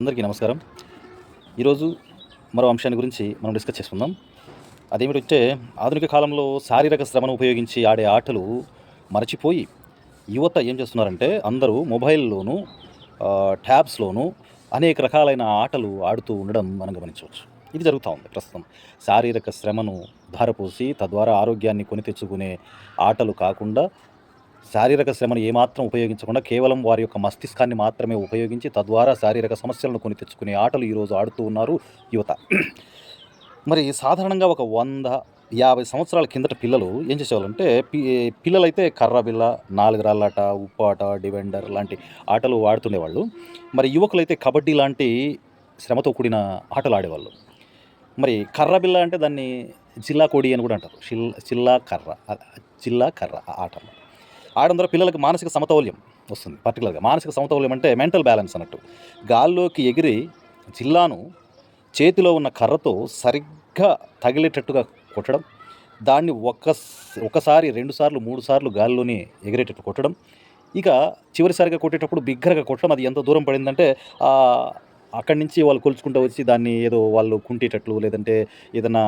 అందరికీ నమస్కారం. ఈరోజు మరో అంశాన్ని గురించి మనం డిస్కస్ చేసుకుందాం. అదేమిటంటే ఆధునిక కాలంలో శారీరక శ్రమను ఉపయోగించి ఆడే ఆటలు మరచిపోయి యువత ఏం చేస్తున్నారంటే అందరూ మొబైల్‌లోనూ, ట్యాబ్స్‌లోనూ అనేక రకాలైన ఆటలు ఆడుతూ ఉండడం మనం గమనించవచ్చు. ఇది జరుగుతా ఉంది ప్రస్తుతం. శారీరక శ్రమను ధారపోసి తద్వారా ఆరోగ్యాన్ని కొని తెచ్చుకునే ఆటలు కాకుండా శారీరక శ్రమను ఏమాత్రం ఉపయోగించకుండా కేవలం వారి యొక్క మస్తిష్కాన్ని మాత్రమే ఉపయోగించి తద్వారా శారీరక సమస్యలను కొని తెచ్చుకునే ఆటలు ఈరోజు ఆడుతూ ఉన్నారు యువత. మరి సాధారణంగా ఒక 100, 50 సంవత్సరాల కిందట పిల్లలు ఏం చేసేవాళ్ళంటే పిల్లలైతే కర్ర బిల్ల, 4 రాళ్ళాట, ఉప్పాట, డివెండర్ లాంటి ఆటలు ఆడుతుండేవాళ్ళు. మరి యువకులైతే కబడ్డీ లాంటి శ్రమతో కూడిన ఆటలు ఆడేవాళ్ళు. మరి కర్ర బిల్ల అంటే దాన్ని జిల్లా కోడి అని కూడా అంటారు. చిల్లా కర్ర ఆ ఆట. ఆడడం ద్వారా పిల్లలకి మానసిక సమతౌల్యం వస్తుంది. పర్టికులర్‌గా మానసిక సమతౌల్యం అంటే మెంటల్ బ్యాలెన్స్ అన్నట్టు. గాల్లోకి ఎగిరి జిల్లాను చేతిలో ఉన్న కర్రతో సరిగ్గా తగిలేటట్టుగా కొట్టడం, దాన్ని ఒకసారి, 2 సార్లు, 3 సార్లు గాల్లోనే ఎగిరేటట్టు కొట్టడం. ఇక చివరిసారిగా కొట్టేటప్పుడు బిగ్గరగా కొట్టడం. అది ఎంత దూరం పడిందంటే అక్కడి నుంచి వాళ్ళు కొలుచుకుంటూ వచ్చి దాన్ని ఏదో వాళ్ళు కుంటేటట్లు లేదంటే ఏదన్నా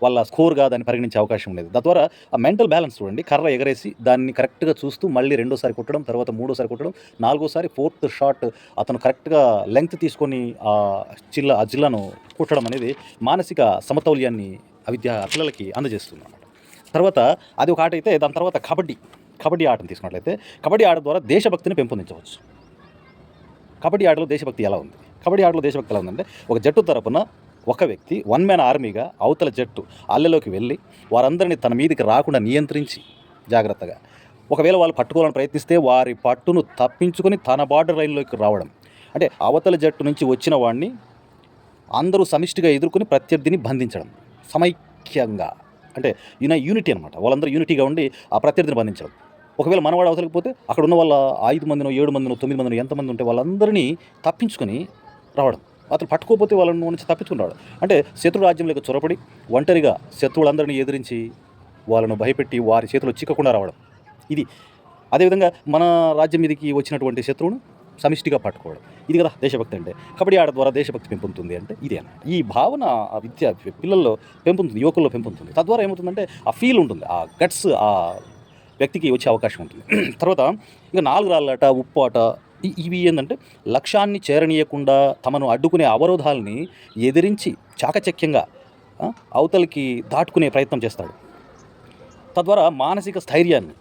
వాళ్ళ స్కోర్‌గా దాన్ని పరిగణించే అవకాశం ఉండేది. తద్వారా ఆ మెంటల్ బ్యాలెన్స్ చూడండి. కర్ర ఎగరేసి దాన్ని కరెక్ట్‌గా చూస్తూ మళ్ళీ రెండోసారి కొట్టడం, తర్వాత మూడోసారి కొట్టడం, నాలుగోసారి ఫోర్త్ షాట్ అతను కరెక్ట్‌గా లెంగ్త్ తీసుకొని ఆ జిల్లాను కొట్టడం అనేది మానసిక సమతౌల్యాన్ని పిల్లలకి అందజేస్తుందన్నమాట. తర్వాత అది ఒక ఆట అయితే దాని తర్వాత కబడ్డీ ఆటను తీసుకున్నట్లయితే కబడ్డీ ఆట ద్వారా దేశభక్తిని పెంపొందించవచ్చు. కబడ్డీ ఆటలో దేశభక్తి ఎలా ఉంది? కబడ్డీ ఆటలో దేశభక్తి ఎలా ఉందంటే ఒక జట్టు తరపున ఒక వ్యక్తి వన్ మ్యాన్ ఆర్మీగా అవతల జట్టు అల్లెలోకి వెళ్ళి వారందరినీ తన మీదికి రాకుండా నియంత్రించి జాగ్రత్తగా ఒకవేళ వాళ్ళు పట్టుకోవాలని ప్రయత్నిస్తే వారి పట్టును తప్పించుకొని తన బార్డర్ లైన్లోకి రావడం. అంటే అవతల జట్టు నుంచి వచ్చిన వాడిని అందరూ సమిష్టిగా ఎదుర్కొని ప్రత్యర్థిని బంధించడం సమైక్యంగా. అంటే యూనిటీ అనమాట. వాళ్ళందరూ యూనిటీగా ఉండి ఆ ప్రత్యర్థిని బంధించడం. ఒకవేళ మనవాడు అవతలకపోతే అక్కడ ఉన్న వాళ్ళ 5 మందినో 7 మందినో 9 మందినో ఎంతమంది ఉంటే వాళ్ళందరినీ తప్పించుకొని రావడం. అతను పట్టుకోకపోతే వాళ్ళని నుంచి తప్పించుకుని రావడం. అంటే శత్రు రాజ్యంలోకి చొరబడి ఒంటరిగా శత్రువులందరినీ ఎదిరించి వాళ్ళను భయపెట్టి వారి చేతిలో చిక్కకుండా రావడం. ఇది అదేవిధంగా మన రాజ్యం మీదకి వచ్చినటువంటి శత్రువును సమిష్టిగా పట్టుకోవడం. ఇది కదా దేశభక్తి అంటే. కబడ్డీ ఆట ద్వారా దేశభక్తి పెంపొందుతుంది అంటే ఇదే అన్నమాట. ఈ భావన ఆ పిల్లల్లో పెంపొందుతుంది, యువకుల్లో పెంపొందుతుంది. తద్వారా ఏమవుతుందంటే ఆ ఫీల్ ఉంటుంది, ఆ గట్స్ ఆ వ్యక్తికి వచ్చే అవకాశం ఉంటుంది. తర్వాత ఇక 4 రాళ్ళాట, ఉప్పాట ఇవి ఏంటంటే లక్ష్యాన్ని చేరనీయకుండా తమను అడ్డుకునే అవరోధాలని ఎదిరించి చాకచక్యంగా అవతలికి దాటుకునే ప్రయత్నం చేస్తాడు. తద్వారా మానసిక స్థైర్యాన్ని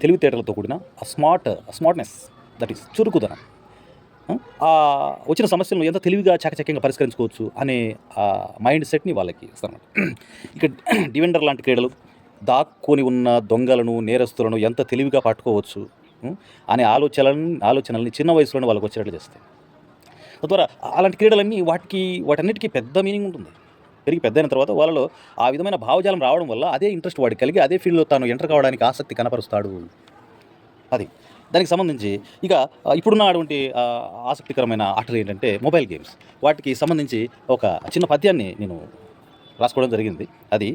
తెలివితేటలతో కూడిన స్మార్ట్నెస్, దట్ ఈస్ చురుకుదనం, వచ్చిన సమస్యలను ఎంత తెలివిగా చాకచక్యంగా పరిష్కరించుకోవచ్చు అనే మైండ్ సెట్ని వాళ్ళకి ఇస్తాను. ఇక డివెండర్ లాంటి క్రీడలు దాక్కొని ఉన్న దొంగలను, నేరస్తులను ఎంత తెలివిగా పట్టుకోవచ్చు అనే ఆలోచనల్ని చిన్న వయసులోనే వాళ్ళకి వచ్చేటట్లు చేస్తాయి. తద్వారా అలాంటి క్రీడలన్నీ వాటన్నిటికీ పెద్ద మీనింగ్ ఉంటుంది. పెరిగి పెద్దయిన తర్వాత వాళ్ళలో ఆ విధమైన భావజాలం రావడం వల్ల అదే ఇంట్రెస్ట్ వాడికి కలిగి అదే ఫీల్డ్లో తాను ఎంటర్ కావడానికి ఆసక్తి కనపరుస్తాడు. అది దానికి సంబంధించి ఇక ఇప్పుడున్న అటువంటి ఆసక్తికరమైన ఆటలు ఏంటంటే మొబైల్ గేమ్స్. వాటికి సంబంధించి ఒక చిన్న పద్యాన్ని నేను రాసుకోవడం జరిగింది. అది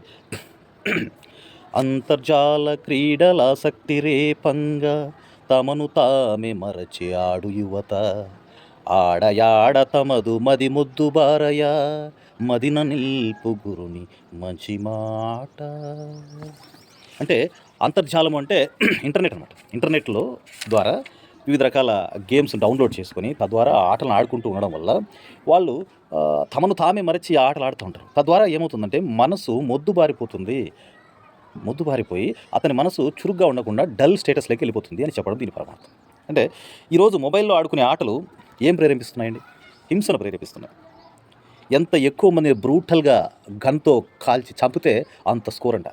అంతర్జాల క్రీడలాసక్తి రేపంగా తమను తామే మరచి ఆడు యువత, ఆడయాడ తమదు మది ముద్దు బారయ, మదిన నిల్పు గురుని మంచి మాట. అంటే అంతర్జాలం అంటే ఇంటర్నెట్ అనమాట. ఇంటర్నెట్లో ద్వారా వివిధ రకాల గేమ్స్ డౌన్లోడ్ చేసుకొని తద్వారా ఆటలను ఆడుకుంటూ ఉండడం వల్ల వాళ్ళు తమను తామే మరచి ఆటలు ఆడుతూ ఉంటారు. తద్వారా ఏమవుతుందంటే మనసు మొద్దుబారిపోయి అతని మనసు చురుగ్గా ఉండకుండా డల్ స్టేటస్లోకి వెళ్ళిపోతుంది అని చెప్పడం దీని పరమార్థం. అంటే ఈరోజు మొబైల్లో ఆడుకునే ఆటలు ఏం ప్రేరేపిస్తున్నాయండి? హింసను ప్రేరేపిస్తున్నాయి. ఎంత ఎక్కువ మంది బ్రూటల్గా గన్తో కాల్చి చంపితే అంత స్కోర్ అంట.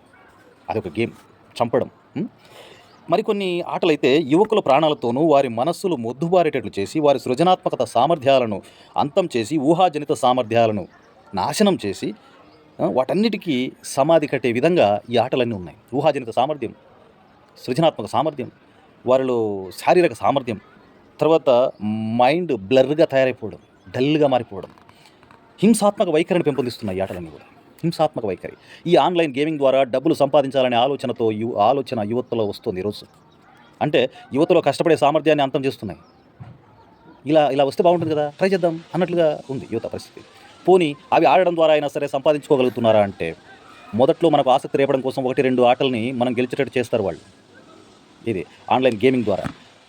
అదొక గేమ్, చంపడం. మరికొన్ని ఆటలైతే యువకుల ప్రాణాలతోనూ వారి మనస్సులు మొద్దుబారేటట్లు చేసి వారి సృజనాత్మకత సామర్థ్యాలను అంతం చేసి ఊహాజనిత సామర్థ్యాలను నాశనం చేసి వాటన్నిటికీ సమాధి కట్టే విధంగా ఈ ఆటలన్నీ ఉన్నాయి. ఊహాజనిత సామర్థ్యం, సృజనాత్మక సామర్థ్యం, వారిలో శారీరక సామర్థ్యం, తర్వాత మైండ్ బ్లర్గా తయారైపోవడం, డల్గా మారిపోవడం, హింసాత్మక వైఖరిని పెంపొందిస్తున్నాయి ఈ ఆటలన్నీ కూడా. హింసాత్మక వైఖరి ఈ ఆన్లైన్ గేమింగ్ ద్వారా డబ్బులు సంపాదించాలనే యువతలో వస్తుంది ఈరోజు. అంటే యువతలో కష్టపడే సామర్థ్యాన్ని అంతం చేస్తున్నాయి. ఇలా ఇలా వస్తే బాగుంటుంది కదా, ట్రై చేద్దాం అన్నట్లుగా ఉంది యువత పరిస్థితి. పోనీ అవి ఆడడం ద్వారా అయినా సరే సంపాదించుకోగలుగుతున్నారా అంటే, మొదట్లో మనకు ఆసక్తి రేపడం కోసం 1, 2 ఆటల్ని మనం గెలిచేటట్టు చేస్తారు వాళ్ళు. ఇది ఆన్‌లైన్ గేమింగ్ ద్వారా.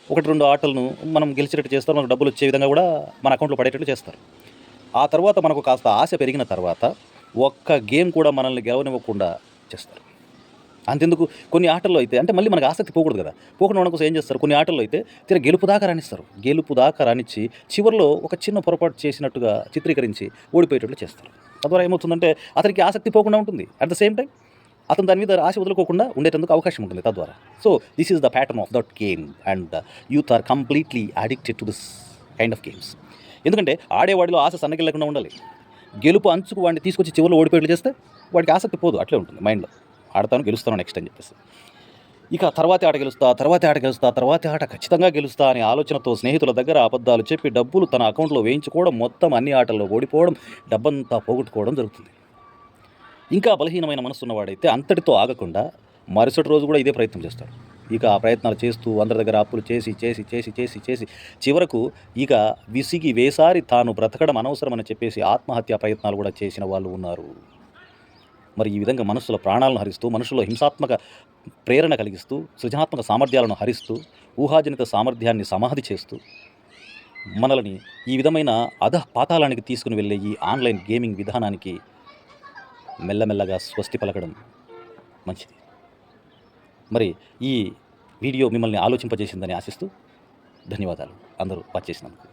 1, 2 ఆటలను మనం గెలిచేటట్టు చేస్తారు. మనకు డబ్బులొచ్చే విధంగా గూడా మన అకౌంట్‌లో పడేటట్టు చేస్తారు. ఆ తర్వాత మనకు కాస్త ఆశ పెరిగిన తర్వాత, ఒక్క గేమ్ కూడా మనల్ని గెలవనివ్వకుండా చేస్తారు. అంతెందుకు కొన్ని ఆటల్లో అయితే అంటే మళ్ళీ మనకు ఆసక్తి పోకూడదు కదా, పోకుండా ఉండడం కోసం ఏం చేస్తారు, కొన్ని ఆటల్లో అయితే గెలుపు దాకా రానిస్తారు. గెలుపు దాకా రానిచ్చి చివరిలో ఒక చిన్న పొరపాటు చేసినట్టుగా చిత్రీకరించి ఓడిపోయేటట్లు చేస్తారు. తద్వారా ఏమవుతుందంటే అతనికి ఆసక్తి పోకుండా ఉంటుంది. అట్ ద సేమ్ టైమ్ అతను దాని మీద ఆశ వదులుకోకుండా ఉండేటందుకు అవకాశం ఉంటుంది తద్వారా. So this is the pattern of that game and youth are completely addicted to this kind of games. ఎందుకంటే ఆడేవాడిలో ఆశ సన్నగిల్లకుండా ఉండాలి. గెలుపు అంచుకు వాడిని తీసుకొచ్చి చివరిలో ఓడిపోయేట్లు చేస్తే వాడికి ఆసక్తి పోదు, అట్లే ఉంటుంది మైండ్లో. ఆడతాను, గెలుస్తాను నెక్స్ట్ అని చెప్పేసి. ఇక తర్వాతి ఆట గెలుస్తా, తర్వాతి ఆట గెలుస్తా, తర్వాతి ఆట ఖచ్చితంగా గెలుస్తా అనే ఆలోచనతో స్నేహితుల దగ్గర అబద్ధాలు చెప్పి డబ్బులు తన అకౌంట్లో వేయించుకోవడం, మొత్తం అన్ని ఆటల్లో ఓడిపోవడం, డబ్బంతా పోగొట్టుకోవడం జరుగుతుంది. ఇంకా బలహీనమైన మనసున్నవాడైతే అంతటితో ఆగకుండా మరుసటి రోజు కూడా ఇదే ప్రయత్నం చేస్తాడు. ఇక ఆ ప్రయత్నాలు చేస్తూ అందరి దగ్గర అప్పులు చేసి చేసి చేసి చేసి చేసి చివరకు ఇక విసిగి వేసారి తాను బ్రతకడం అనవసరమని చెప్పేసి ఆత్మహత్యా ప్రయత్నాలు కూడా చేసిన వాళ్ళు ఉన్నారు. మరి ఈ విధంగా మనుషుల ప్రాణాలను హరిస్తూ, మనుషుల్లో హింసాత్మక ప్రేరణ కలిగిస్తూ, సృజనాత్మక సామర్థ్యాలను హరిస్తూ, ఊహాజనిత సామర్థ్యాన్ని సమాధి చేస్తూ, మనల్ని ఈ విధమైన అధపాతాళానికి తీసుకుని వెళ్ళే ఈ ఆన్‌లైన్ గేమింగ్ విధానానికి మెల్లమెల్లగా స్వస్తి పలకడం మంచిది. మరి ఈ వీడియో మిమ్మల్ని ఆలోచింపజేసిందని ఆశిస్తూ ధన్యవాదాలు అందరూ వాచ్ చేసినందుకు.